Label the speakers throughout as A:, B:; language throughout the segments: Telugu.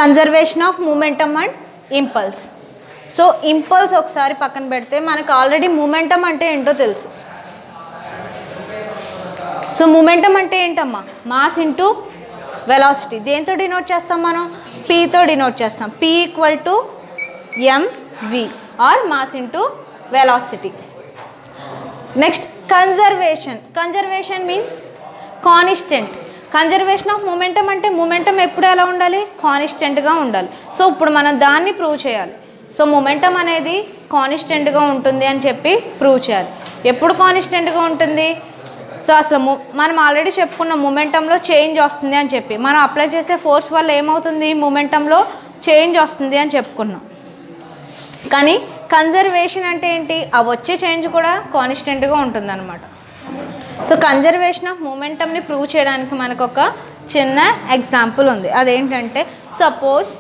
A: Conservation of momentum and impulse. So impulse ఒకసారి పక్కన పెడితే మనకు ఆల్రెడీ మూమెంటమ్ అంటే ఏంటో తెలుసు. సో మూమెంటమ్ అంటే ఏంటమ్మా? Mass into velocity. దేంతో డినోట్ చేస్తాం మనం? పీతో డినోట్ చేస్తాం. P equal to MV or mass into velocity. Next conservation. Conservation means constant. Conservation of momentum అంటే మూమెంటమ్ ఎప్పుడు ఎలా ఉండాలి? కాన్స్టెంట్గా ఉండాలి. సో ఇప్పుడు మనం దాన్ని ప్రూవ్ చేయాలి. సో మూమెంటమ్ అనేది కాన్స్టెంట్గా ఉంటుంది అని చెప్పి ప్రూవ్ చేయాలి. ఎప్పుడు కాన్స్టెంట్గా ఉంటుంది? సో అసలు మనం ఆల్రెడీ చెప్పుకున్న మూమెంటంలో చేంజ్ వస్తుంది అని చెప్పి, మనం అప్లై చేసే ఫోర్స్ వల్ల ఏమవుతుంది? మూమెంటంలో చేంజ్ వస్తుంది అని చెప్పుకున్నాం. కానీ కన్జర్వేషన్ అంటే ఏంటి? ఆ వచ్చే చేంజ్ కూడా కాన్స్టెంట్గా ఉంటుంది అనమాట. సో కన్జర్వేషన్ ఆఫ్ మూమెంటమ్ని ప్రూవ్ చేయడానికి మనకు ఒక చిన్న ఎగ్జాంపుల్ ఉంది. అదేంటంటే సపోజ్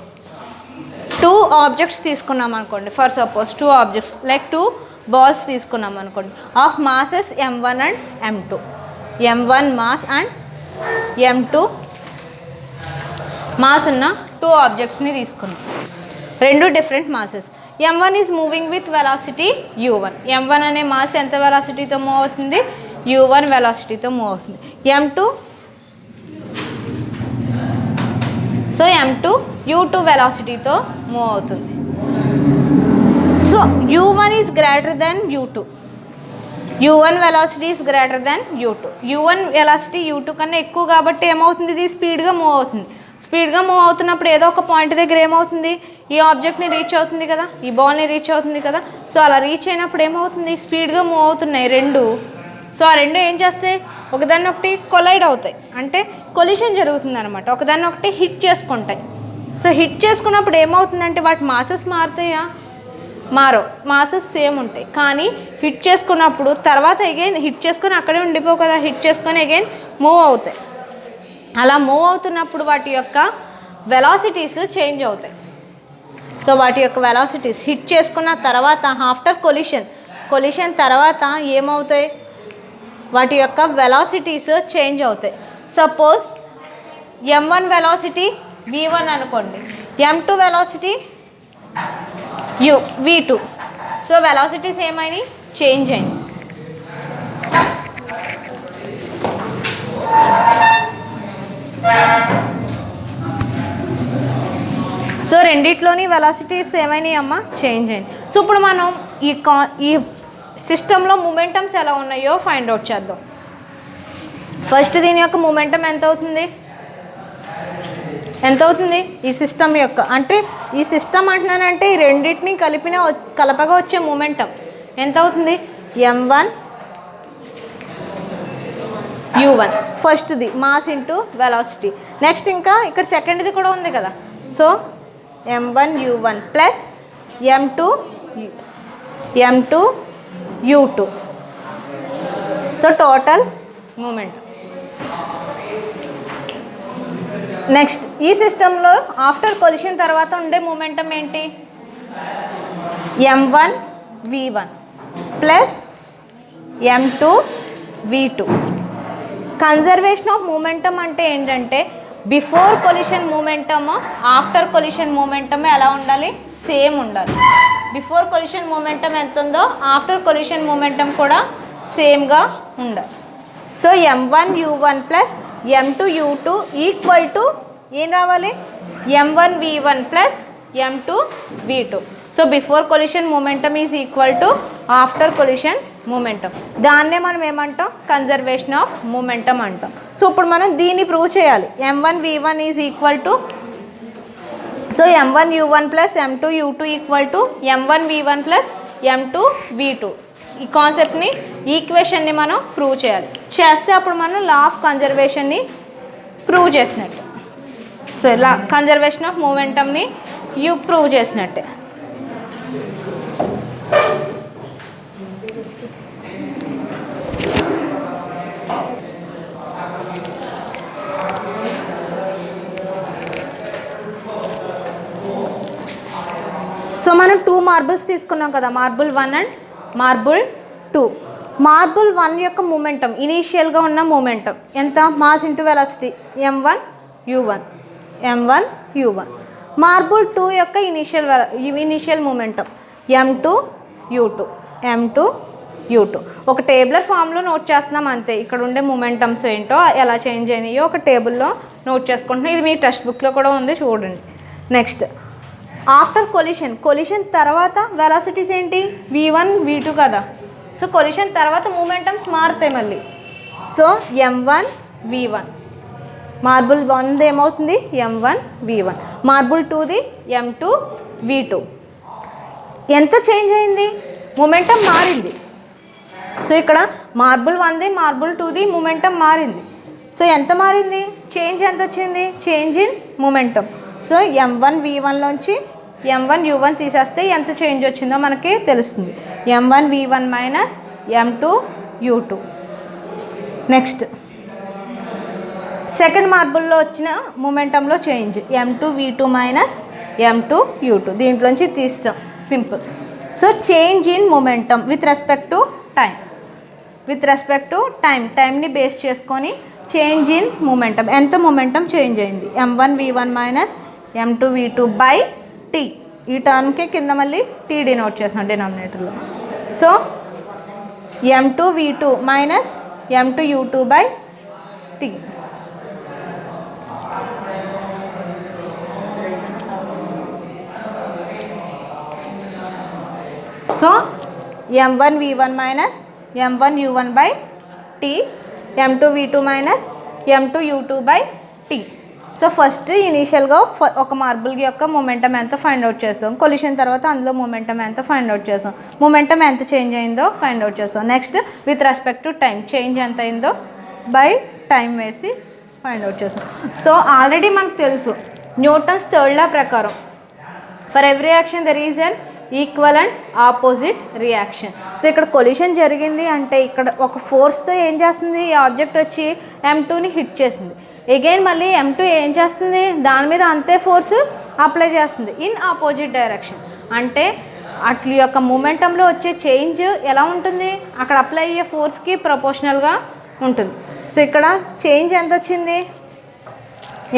A: 2 ఆబ్జెక్ట్స్ తీసుకున్నాం అనుకోండి. For suppose 2 objects like 2 balls తీసుకున్నాం అనుకోండి of masses m1 and m2. m1 mass and m2 mass ఉన్న 2 ఆబ్జెక్ట్స్ని తీసుకున్నాం. 2 different masses. m1 is moving with velocity u1. m1 అనే మాస్ ఎంత వెలాసిటీతో మూవ్ అవుతుంది? u1 వెలాసిటీతో మూవ్ అవుతుంది. m2 u2 వెలాసిటీతో మూవ్ అవుతుంది. So u1 is greater than u2. u1 velocity is greater than u2. u1 velocity u2 కన్నా ఎక్కువ కాబట్టి ఏమవుతుంది? ఇది స్పీడ్గా మూవ్ అవుతుంది. స్పీడ్గా మూవ్ అవుతున్నప్పుడు ఏదో ఒక పాయింట్ దగ్గర ఏమవుతుంది? ఈ ఆబ్జెక్ట్ని రీచ్ అవుతుంది కదా, ఈ బాల్ని రీచ్ అవుతుంది కదా. సో అలా రీచ్ అయినప్పుడు ఏమవుతుంది? స్పీడ్గా మూవ్ అవుతున్నాయి 2. సో ఆ 2 ఏం చేస్తాయి? ఒకదాన్నొకటి కొలైడ్ అవుతాయి, అంటే కొలిషన్ జరుగుతుంది అనమాట. ఒకదాన్నొకటి హిట్ చేసుకుంటాయి. సో హిట్ చేసుకున్నప్పుడు ఏమవుతుందంటే వాటి మాసెస్ మారుతాయా? మారో, మాసెస్ సేమ్ ఉంటాయి. కానీ హిట్ చేసుకున్నప్పుడు తర్వాత అగైన్ హిట్ చేసుకొని అక్కడే ఉండిపోవు కదా, హిట్ చేసుకొని అగైన్ మూవ్ అవుతాయి. అలా మూవ్ అవుతున్నప్పుడు వాటి యొక్క వెలాసిటీస్ చేంజ్ అవుతాయి. సో వాటి యొక్క వెలాసిటీస్ హిట్ చేసుకున్న తర్వాత ఆఫ్టర్ కొలిషన్ తర్వాత ఏమవుతాయి? వాటి యొక్క వెలాసిటీస్ చేంజ్ అవుతాయి. సపోజ్ m1 వెలాసిటీ v1 అనుకోండి, m2 velocity v2. So velocities ఏమైనాయి? చేంజ్ అయింది. సో రెండిట్లోని వెలాసిటీస్ ఏమైనాయి అమ్మా? చేంజ్ అయింది. సో ఇప్పుడు మనం ఈ సిస్టంలో మూమెంటమ్స్ ఎలా ఉన్నాయో ఫైండ్ అవుట్ చేద్దాం. ఫస్ట్ దీని యొక్క మూమెంటం ఎంత అవుతుంది? ఈ సిస్టమ్ యొక్క, అంటే ఈ సిస్టమ్ అంటున్నానంటే ఈ రెండింటిని కలపగా వచ్చే మూమెంటం ఎంత అవుతుంది? m1 u1 ఫస్ట్ది మాస్ ఇంటూ వెలాసిటీ. నెక్స్ట్ ఇంకా ఇక్కడ సెకండ్ది కూడా ఉంది కదా. So m1 u1 plus m2 u2. So total momentum. Next ఈ సిస్టంలో ఆఫ్టర్ కొలిషన్ తర్వాత ఉండే మూమెంటం ఏంటి? m1 v1 plus m2 v2. Conservation of momentum అంటే ఏంటంటే before collision momentum after collision momentum ఎలా ఉండాలి? సేమ్ ఉండాలి. బిఫోర్ కొలిషన్ మూమెంటం ఎంత ఉందో ఆఫ్టర్ కొలిషన్ మూమెంటం కూడా సేమ్గా ఉండాలి. So m1 u1 plus m2 u2 equal to ఏం రావాలి? m1 v1 plus m2 v2. So before collision momentum is equal to after collision momentum. దాన్నే మనం ఏమంటాం? కన్జర్వేషన్ ఆఫ్ మూమెంటమ్ అంటాం. సో ఇప్పుడు మనం దీన్ని ప్రూవ్ చేయాలి. m1 v1 is equal to, so m1 u1 plus m2 u2 equal to m1 v1 plus m2 v2. ఈ కాన్సెప్ట్ని, ఈక్వేషన్ని మనం ప్రూవ్ చేయాలి. చేస్తే అప్పుడు మనం లా ఆఫ్ కన్జర్వేషన్ని ప్రూవ్ చేసినట్టు. సో ఇలా కన్జర్వేషన్ ఆఫ్ మూమెంటమ్ని ప్రూవ్ చేసినట్టే. సో మనం 2 మార్బుల్స్ తీసుకున్నాం కదా, మార్బుల్ 1 అండ్ మార్బుల్ 2. మార్బుల్ 1 యొక్క మూమెంటం, ఇనీషియల్గా ఉన్న మూమెంటం ఎంత? Mass into velocity m1 u1. Marble 2 యొక్క initial momentum m2 u2 m2 u2 ఒక టేబులర్ ఫామ్లో నోట్ చేస్తున్నాం అంతే. ఇక్కడ ఉండే మూమెంటమ్స్ ఏంటో ఎలా చేంజ్ అయినాయో ఒక టేబుల్లో నోట్ చేసుకుంటున్నాం. ఇది మీ టెక్స్ట్ బుక్లో కూడా ఉంది, చూడండి. నెక్స్ట్ ఆఫ్టర్ కొలిషన్ తర్వాత వెలాసిటీస్ ఏంటి v1 v2 కదా. సో కొలిషన్ తర్వాత మూమెంటమ్స్ మారుతాయి మళ్ళీ. సో m1 v1, మార్బుల్ 1 ఏమవుతుంది m1 v1, marble 2ది m2 v2. ఎంత చేంజ్ అయింది, మూమెంటం మారింది. సో ఇక్కడ మార్బుల్ 1ది మార్బుల్ 2ది మూమెంటం మారింది. సో ఎంత మారింది, చేంజ్ ఎంత వచ్చింది, change in momentum. So m1 v1లోంచి m1 u1 తీసేస్తే ఎంత చేంజ్ వచ్చిందో మనకి తెలుస్తుంది. m1 v1 minus m2 u2. Next second మార్బుల్లో వచ్చిన మూమెంటంలో change m2 v2 minus m2 u2. దీంట్లోంచి తీస్తాం, simple. So change in momentum with respect to టైంని బేస్ చేసుకొని చేంజ్ ఇన్ మూమెంటం, ఎంత మూమెంటం చేంజ్ అయింది. m1 v1 minus m2 v2 by t. ఈ టర్మ్కి కింద మళ్ళీ t డినోట్ చేస్తున్నాం డినామినేటర్లో. So m2 v2 minus m2 u2 by t. So m1 v1 minus m1 u1 by t, m2 v2 minus m2 u2 by t. So first ఇనీషియల్గా ఒక మార్బుల్ యొక్క మూమెంటం ఎంత ఫైండ్ అవుట్ చేస్తాం, కొలిషన్ తర్వాత అందులో మూమెంటం ఎంత ఫైండ్ అవుట్ చేస్తాం, మూమెంటం ఎంత చేంజ్ అయిందో ఫైండ్ అవుట్ చేస్తాం. Next with respect to time change ఎంత అయిందో బై టైం వేసి ఫైండ్ అవుట్ చేస్తాం. సో ఆల్రెడీ మనకు తెలుసు న్యూటన్స్ థర్డ్ లా ప్రకారం for every action there is an equal and opposite reaction. So ఇక్కడ కొలిషన్ జరిగింది అంటే ఇక్కడ ఒక ఫోర్స్తో ఏం చేస్తుంది, ఈ ఆబ్జెక్ట్ వచ్చి m2ని హిట్ చేసింది. అగైన్ మళ్ళీ m2 ఏం చేస్తుంది, దాని మీద అంతే ఫోర్స్ అప్లై చేస్తుంది ఇన్ ఆపోజిట్ డైరెక్షన్. అంటే అట్ల యొక్క మూమెంటంలో వచ్చే చేంజ్ ఎలా ఉంటుంది, అక్కడ అప్లై అయ్యే ఫోర్స్కి ప్రపోర్షనల్గా ఉంటుంది. సో ఇక్కడ చేంజ్ ఎంత వచ్చింది,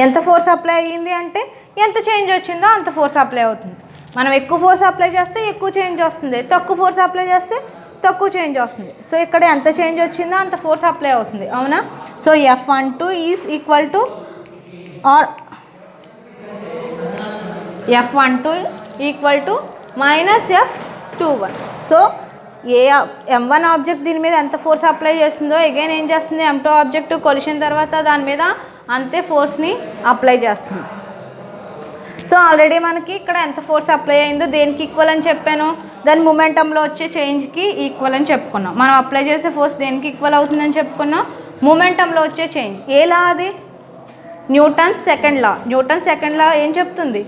A: ఎంత ఫోర్స్ అప్లై అయ్యింది అంటే ఎంత చేంజ్ వచ్చిందో అంత ఫోర్స్ అప్లై అవుతుంది. మనం ఎక్కువ ఫోర్స్ అప్లై చేస్తే ఎక్కువ చేంజ్ వస్తుంది, తక్కువ ఫోర్స్ అప్లై చేస్తే తక్కువ చేంజ్ వస్తుంది. సో ఇక్కడ ఎంత చేంజ్ వచ్చిందో అంత ఫోర్స్ అప్లై అవుతుంది, అవునా. So F12 is equal to or F12 equal to minus F21. So m1 object దీని మీద ఎంత ఫోర్స్ అప్లై చేస్తుందో అగైన్ ఏం చేస్తుంది, m2 ఆబ్జెక్ట్ కొలిషన్ తర్వాత దాని మీద అంతే ఫోర్స్ని అప్లై చేస్తుంది. సో ఆల్రెడీ మనకి ఇక్కడ ఎంత ఫోర్స్ అప్లై అయిందో దేనికి ఈక్వల్ అని చెప్పాను, దాని మూమెంటంలో వచ్చే చేంజ్కి ఈక్వల్ అని చెప్పుకున్నాం. మనం అప్లై చేసే ఫోర్స్ దేనికి ఈక్వల్ అవుతుందని చెప్పుకున్నాం, మూమెంటంలో వచ్చే చేంజ్. ఏ లా అది, న్యూటన్స్ సెకండ్ లా ఏం చెప్తుంది,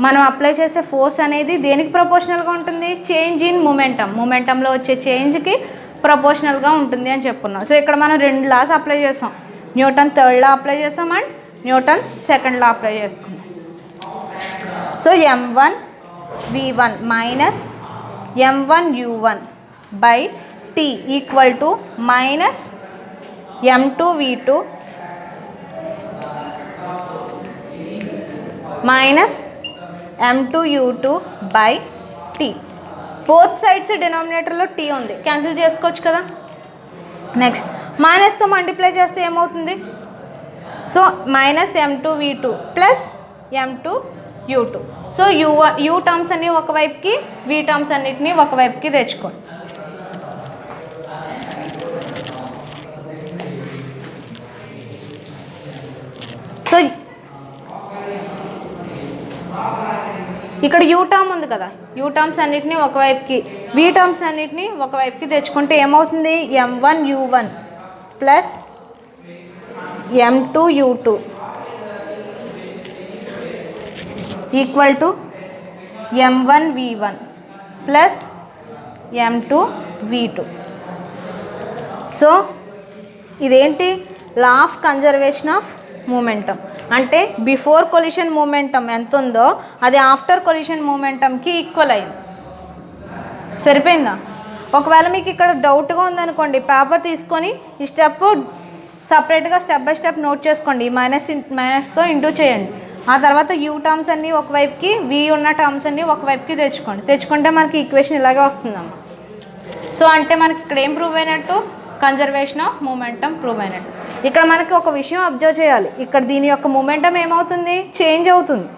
A: మనం అప్లై చేసే ఫోర్స్ అనేది దేనికి ప్రపోర్షనల్గా ఉంటుంది, చేంజ్ ఇన్ మూమెంటంలో వచ్చే చేంజ్కి ప్రపోర్షనల్గా ఉంటుంది అని చెప్పుకున్నాం. సో ఇక్కడ మనం 2 లాస్ అప్లై చేసాం, న్యూటన్ థర్డ్ లా అప్లై చేసాం and Newton second law apply చేసుకున్నాం. So m1 v1 minus m1 u1 by t equal to minus m2 v2 minus m2 u2 by t. Both sides డినామినేటర్లో t ఉంది, క్యాన్సిల్ చేసుకోవచ్చు కదా. నెక్స్ట్ మైనస్తో మల్టిప్లై చేస్తే ఏమవుతుంది, so minus m2 v2 plus m2 u2. So u terms అన్ని ఒకవైపుకి, v టర్మ్స్ అన్నిటిని ఒకవైపుకి తెచ్చుకోండి. సో ఇక్కడ u టర్మ్ ఉంది కదా, u టర్మ్స్ అన్నిటిని ఒకవైపుకి, v టర్మ్స్ అన్నిటిని ఒకవైపుకి తెచ్చుకుంటే ఏమవుతుంది, m1 u1 plus m2 u2 equal to m1 v1 plus m2 v2. So ఇదేంటి, law of conservation of momentum. అంటే బిఫోర్ కొలిషన్ మూమెంటం ఎంత ఉందో అది ఆఫ్టర్ కొలిషన్ మూమెంటంకి ఈక్వల్ అయింది. సరిపోయిందా. ఒకవేళ మీకు ఇక్కడ డౌట్గా ఉందనుకోండి, పేపర్ తీసుకొని ఈ స్టెప్ సపరేట్గా స్టెప్ బై స్టెప్ నోట్ చేసుకోండి, మైనస్తో ఇంటూ చేయండి. ఆ తర్వాత యూ టర్మ్స్ అన్నీ ఒకవైపుకి, వి ఉన్న టర్మ్స్ అన్నీ ఒకవైపుకి తెచ్చుకుంటే మనకి ఈక్వేషన్ ఇలాగే వస్తుందమ్మా. సో అంటే మనకి ఇక్కడ ఏం ప్రూవ్ అయినట్టు, కన్జర్వేషన్ ఆఫ్ మూమెంటం ప్రూవ్ అయినట్టు. ఇక్కడ మనకి ఒక విషయం అబ్జర్వ్ చేయాలి, ఇక్కడ దీని యొక్క మూమెంటం ఏమవుతుంది, చేంజ్ అవుతుంది.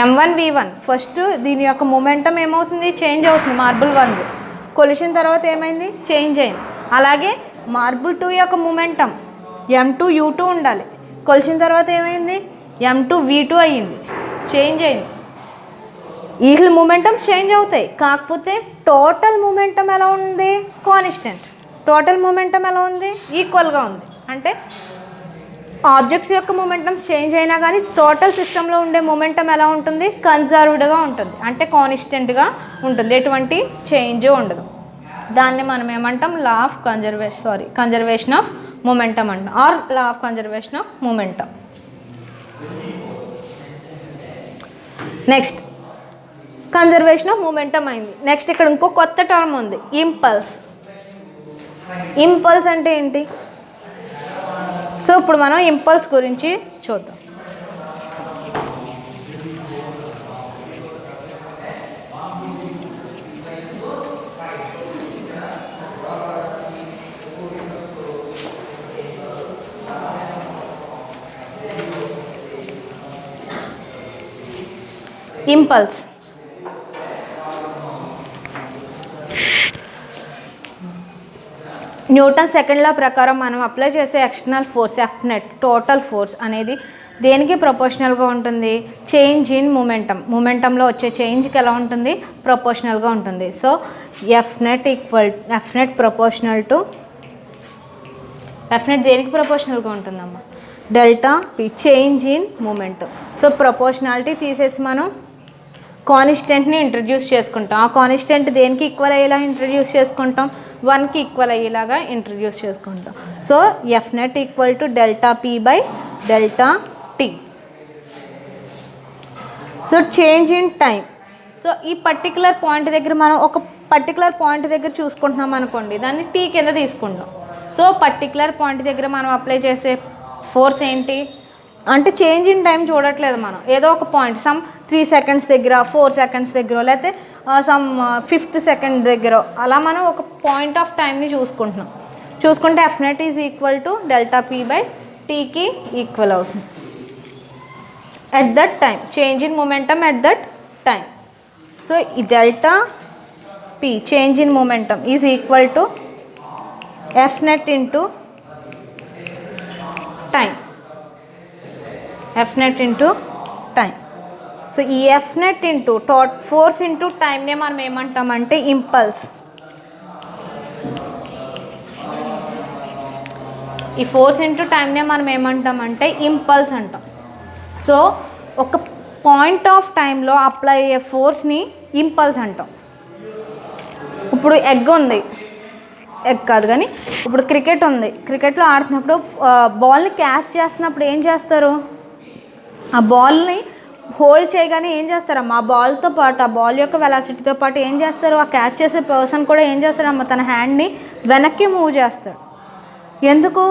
A: M1V1 ఫస్ట్ దీని యొక్క మూమెంటం ఏమవుతుంది, చేంజ్ అవుతుంది. మార్బుల్ 1 కొలిషన్ తర్వాత ఏమైంది, చేంజ్ అయింది. అలాగే మార్బుల్ 2 యొక్క మూమెంటం M2U2 ఉండాలి, కొలిసిన తర్వాత ఏమైంది, M2V2 అయ్యింది, చేంజ్ అయింది. వీటి మూమెంటమ్స్ చేంజ్ అవుతాయి, కాకపోతే టోటల్ మూమెంటం ఎలా ఉంది, కాన్స్టెంట్. టోటల్ మూమెంటం ఎలా ఉంది, ఈక్వల్గా ఉంది. అంటే ఆబ్జెక్ట్స్ యొక్క మూమెంటమ్స్ చేంజ్ అయినా కానీ టోటల్ సిస్టంలో ఉండే మూమెంటం ఎలా ఉంటుంది, కన్జర్వ్డ్గా ఉంటుంది, అంటే కాన్స్టెంట్గా ఉంటుంది, ఎటువంటి చేంజ్ ఉండదు. దాన్ని మనం ఏమంటాం, law of conservation of momentum అంటాం, or law of conservation of momentum. Next conservation of momentum అయింది. నెక్స్ట్ ఇక్కడ ఇంకో కొత్త టర్మ్ ఉంది, ఇంపల్స్. ఇంపల్స్ అంటే ఏంటి, సో ఇప్పుడు మనం ఇంపల్స్ గురించి చూద్దాం. ఇంపల్స్ న్యూటన్ సెకండ్ లా ప్రకారం మనం అప్లై చేసే ఎక్స్టర్నల్ ఫోర్స్ ఎఫ్నెట్, టోటల్ ఫోర్స్ అనేది దేనికి ప్రపోర్షనల్గా ఉంటుంది, చేంజ్ ఇన్ మూమెంటంలో వచ్చే చేంజ్కి ఎలా ఉంటుంది, ప్రపోర్షనల్గా ఉంటుంది. సో ఎఫ్నెట్ ప్రపోర్షనల్ టు ఎఫ్నెట్ దేనికి ప్రపోర్షనల్గా ఉంటుందమ్మా, delta P, change in momentum. So proportionality తీసేసి మనం కాన్స్టెంట్ని ఇంట్రడ్యూస్ చేసుకుంటాం. ఆ కాన్స్టెంట్ దేనికి ఈక్వల్ అయ్యేలా ఇంట్రడ్యూస్ చేసుకుంటాం, 1కి ఈక్వల్ అయ్యేలాగా ఇంట్రడ్యూస్ చేసుకుంటాం. So F net equal to delta P by delta T. So change in time. So ఈ పర్టికులర్ పాయింట్ దగ్గర మనం ఒక పర్టికులర్ పాయింట్ దగ్గర చూసుకుంటున్నాం అనుకోండి, దాన్ని టీ కింద తీసుకుంటాం. సో పర్టికులర్ పాయింట్ దగ్గర మనం అప్లై చేసే ఫోర్స్ ఏంటి అంటే చేంజ్ ఇన్ టైం చూడట్లేదు మనం, ఏదో ఒక పాయింట్ సమ్ 3 seconds దగ్గర, 4 seconds దగ్గర, లేకపోతే సమ్ 5th second దగ్గర, అలా మనం ఒక పాయింట్ ఆఫ్ టైంని చూసుకుంటే F net is equal to delta P by టీకి ఈక్వల్ అవుతుంది at that time, change in momentum at that time. So ఈ delta P change in momentum is equal to F net into time, F net into time. So ఈ ఎఫ్నెట్ ఇంటూ ఫోర్స్ ఇంటూ టైంనే మనం ఏమంటామంటే ఇంపల్స్. ఈ ఫోర్స్ ఇంటూ టైంనే మనం ఏమంటామంటే ఇంపల్స్ అంటాం. సో ఒక పాయింట్ ఆఫ్ టైంలో అప్లై అయ్యే ఫోర్స్ని ఇంపల్స్ అంటాం. ఇప్పుడు ఎగ్ ఉంది, ఎగ్ కాదు కానీ ఇప్పుడు క్రికెట్ ఉంది, క్రికెట్లో ఆడుతున్నప్పుడు బాల్ని క్యాచ్ చేస్తున్నప్పుడు ఏం చేస్తారు, ఆ బాల్ని హోల్డ్ చేయగానే ఏం చేస్తారమ్మా, ఆ బాల్తో పాటు ఆ బాల్ యొక్క వెలాసిటీతో పాటు ఏం చేస్తారు, ఆ క్యాచ్ చేసే పర్సన్ కూడా ఏం చేస్తారమ్మా, తన హ్యాండ్ని వెనక్కి మూవ్ చేస్తాడు. ఎందుకు,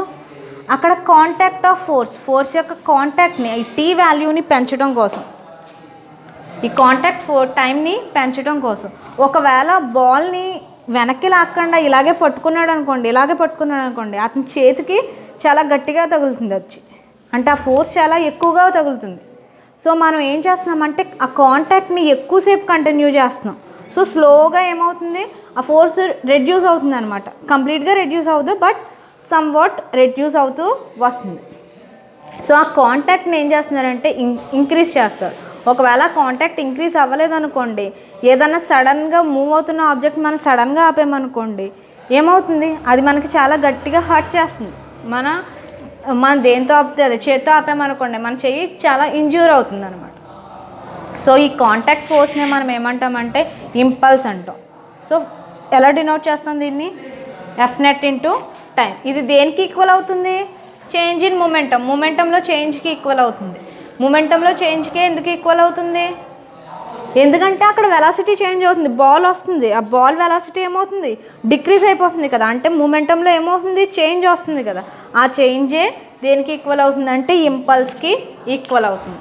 A: అక్కడ కాంటాక్ట్ ఆఫ్ ఫోర్స్ యొక్క కాంటాక్ట్ని, ఈ టీ వాల్యూని పెంచడం కోసం, ఈ కాంటాక్ట్ టైంని పెంచడం కోసం. ఒకవేళ బాల్ని వెనక్కి లాక్కుండా ఇలాగే పట్టుకున్నాడు అనుకోండి, అతని చేతికి చాలా గట్టిగా తగులుతుంది వచ్చి, అంటే ఆ ఫోర్స్ చాలా ఎక్కువగా తగులుతుంది. సో మనం ఏం చేస్తున్నామంటే ఆ కాంటాక్ట్ని ఎక్కువసేపు కంటిన్యూ చేస్తున్నాం. సో స్లోగా ఏమవుతుంది, ఆ ఫోర్స్ రెడ్యూస్ అవుతుంది అనమాట. కంప్లీట్గా రెడ్యూస్ అవుతుంది, బట్ సమ్ వాట్ రెడ్యూస్ అవుతూ వస్తుంది. సో ఆ కాంటాక్ట్ని ఏం చేస్తున్నారంటే ఇంక్రీజ్ చేస్తారు. ఒకవేళ కాంటాక్ట్ ఇంక్రీజ్ అవ్వలేదు అనుకోండి, ఏదన్నా సడన్గా మూవ్ అవుతున్న ఆబ్జెక్ట్ మనం సడన్గా ఆపేమనుకోండి, ఏమవుతుంది, అది మనకి చాలా గట్టిగా హర్ట్ చేస్తుంది. మనం దేంతో ఆపితే అదే చేత్తో ఆపామనుకోండి, మన చెయ్యి చాలా ఇంజ్యూర్ అవుతుంది అనమాట. సో ఈ కాంటాక్ట్ ఫోర్స్ని మనం ఏమంటామంటే ఇంపల్స్ అంటాం. సో ఎలా డినోట్ చేస్తాం దీన్ని, ఎఫ్నెట్ ఇంటూ టైం. ఇది దేనికి ఈక్వల్ అవుతుంది, చేంజ్ ఇన్ మూమెంటంలో చేంజ్కి ఈక్వల్ అవుతుంది. మూమెంటంలో చేంజ్కి ఎందుకు ఈక్వల్ అవుతుంది, ఎందుకంటే అక్కడ వెలాసిటీ చేంజ్ అవుతుంది, బాల్ వస్తుంది, ఆ బాల్ వెలాసిటీ ఏమవుతుంది, డిక్రీజ్ అయిపోతుంది కదా, అంటే మూమెంటంలో ఏమవుతుంది, చేంజ్ వస్తుంది కదా, ఆ చేంజే దేనికి ఈక్వల్ అవుతుంది అంటే ఇంపల్స్కి ఈక్వల్ అవుతుంది.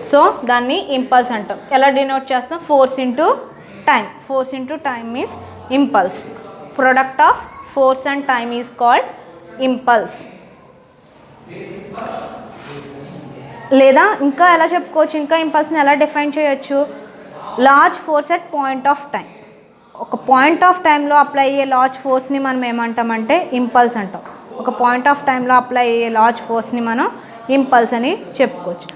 A: సో దాన్ని ఇంపల్స్ అంటాం. ఎలా డినోట్ చేస్తాం, force into time. Force into time means impulse. Product of force and time is called impulse. లేదా ఇంకా ఎలా చెప్పుకోవచ్చు, ఇంకా ఇంపల్స్ని ఎలా డిఫైన్ చేయొచ్చు, large force at point of time. ఒక పాయింట్ ఆఫ్ టైంలో అప్లై అయ్యే లార్జ్ ఫోర్స్ని మనం ఏమంటామంటే ఇంపల్స్ అంటాం. ఒక పాయింట్ ఆఫ్ టైంలో అప్లై అయ్యే లార్జ్ ఫోర్స్ని మనం ఇంపల్స్ అని చెప్పుకోవచ్చు.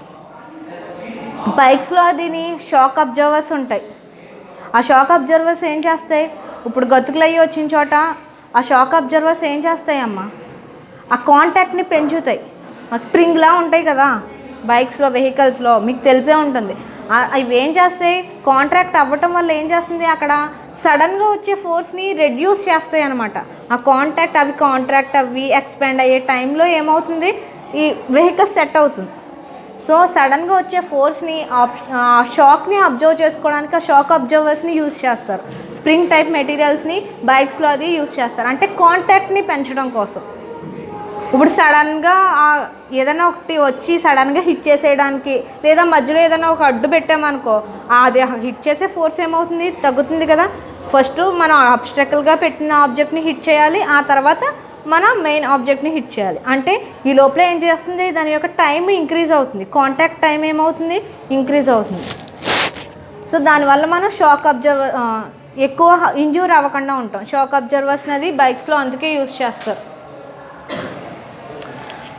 A: బైక్స్లో దీని షాక్ అబ్జర్వర్స్ ఉంటాయి. ఆ షాక్ అబ్జర్వర్స్ ఏం చేస్తాయి, ఇప్పుడు గతుకులు అయ్యి వచ్చిన చోట ఆ షాక్ అబ్జర్వర్స్ ఏం చేస్తాయి అమ్మా, ఆ కాంటాక్ట్ని పెంచుతాయి. స్ప్రింగ్లా ఉంటాయి కదా బైక్స్లో, వెహికల్స్లో, మీకు తెలిసే ఉంటుంది. అవి ఏం చేస్తాయి, కాంట్రాక్ట్ అవ్వటం వల్ల ఏం చేస్తుంది, అక్కడ సడన్గా వచ్చే ఫోర్స్ని రెడ్యూస్ చేస్తాయి అనమాట. ఆ కాంట్రాక్ట్ అవి ఎక్స్పాండ్ అయ్యే టైంలో ఏమవుతుంది, ఈ వెహికల్ సెట్ అవుతుంది. సో సడన్గా వచ్చే ఫోర్స్ని, షాక్ని అబ్జర్వ్ చేసుకోవడానికి ఆ షాక్ అబ్జర్వర్స్ని యూజ్ చేస్తారు. స్ప్రింగ్ టైప్ మెటీరియల్స్ని బైక్స్లో అది యూజ్ చేస్తారు, అంటే కాంటాక్ట్ని పెంచడం కోసం. ఇప్పుడు సడన్గా ఏదైనా ఒకటి వచ్చి సడన్గా హిట్ చేసేయడానికి, లేదా మధ్యలో ఏదైనా ఒక అడ్డు పెట్టామనుకో, అది హిట్ చేసే ఫోర్స్ ఏమవుతుంది, తగ్గుతుంది కదా. ఫస్ట్ మనం ఆబ్స్ట్రకల్గా పెట్టిన ఆబ్జెక్ట్ని హిట్ చేయాలి, ఆ తర్వాత మనం మెయిన్ ఆబ్జెక్ట్ని హిట్ చేయాలి. అంటే ఈ లోపల ఏం చేస్తుంది, దాని యొక్క టైం ఇంక్రీజ్ అవుతుంది, కాంటాక్ట్ టైం ఏమవుతుంది, ఇంక్రీజ్ అవుతుంది. సో దానివల్ల మనం షాక్ అబ్జర్వర్ ఎక్కువ ఇంజ్యూర్ అవ్వకుండా ఉంటాం. షాక్ అబ్జర్వర్స్ అనేది బైక్స్లో అందుకే యూజ్ చేస్తారు.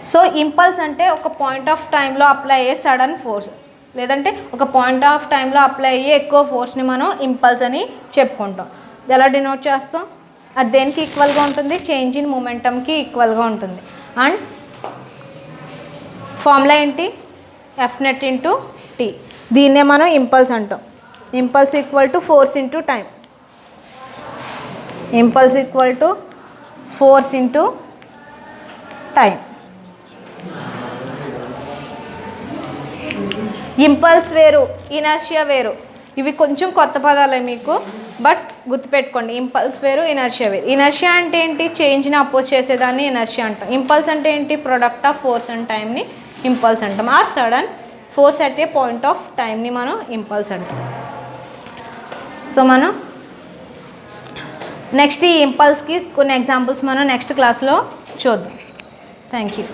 A: సో ఇంపల్స్ అంటే ఒక పాయింట్ ఆఫ్ టైంలో అప్లై అయ్యే సడన్ ఫోర్స్, లేదంటే ఒక పాయింట్ ఆఫ్ టైంలో అప్లై అయ్యే ఎక్కువ ఫోర్స్ని మనం ఇంపల్స్ అని చెప్పుకుంటాం. ఎలా డినోట్ చేస్తాం, అది దేనికి ఈక్వల్గా ఉంటుంది, చేంజ్ ఇన్ మూమెంటంకి ఈక్వల్గా ఉంటుంది. అండ్ ఫార్ములా ఏంటి, ఎఫ్ నెట్ ఇంటూ టీ. దీన్నే మనం ఇంపల్స్ అంటాం. Impulse equal to force into time. Impulse equal to force into time. Impulse వేరు, ఇనర్షియా వేరు. ఇవి కొంచెం కొత్త పదాలే మీకు, బట్ గుర్తుపెట్టుకోండి. ఇంపల్స్ వేరు, ఇనర్షియా వేరు. ఇనర్షియా అంటే ఏంటి, చేంజ్ని అపోజ్ చేసేదాన్ని ఇనర్షియా అంటాం. ఇంపల్స్ అంటే ఏంటి, ప్రొడక్ట్ ఆఫ్ ఫోర్స్ అండ్ టైంని ఇంపల్స్ అంటాం. ఆ sudden force at a point of టైంని మనం ఇంపల్స్ అంటాం. సో మనం నెక్స్ట్ ఈ ఇంపల్స్కి కొన్ని ఎగ్జాంపుల్స్ మనం నెక్స్ట్ క్లాస్లో చూద్దాం. Thank you.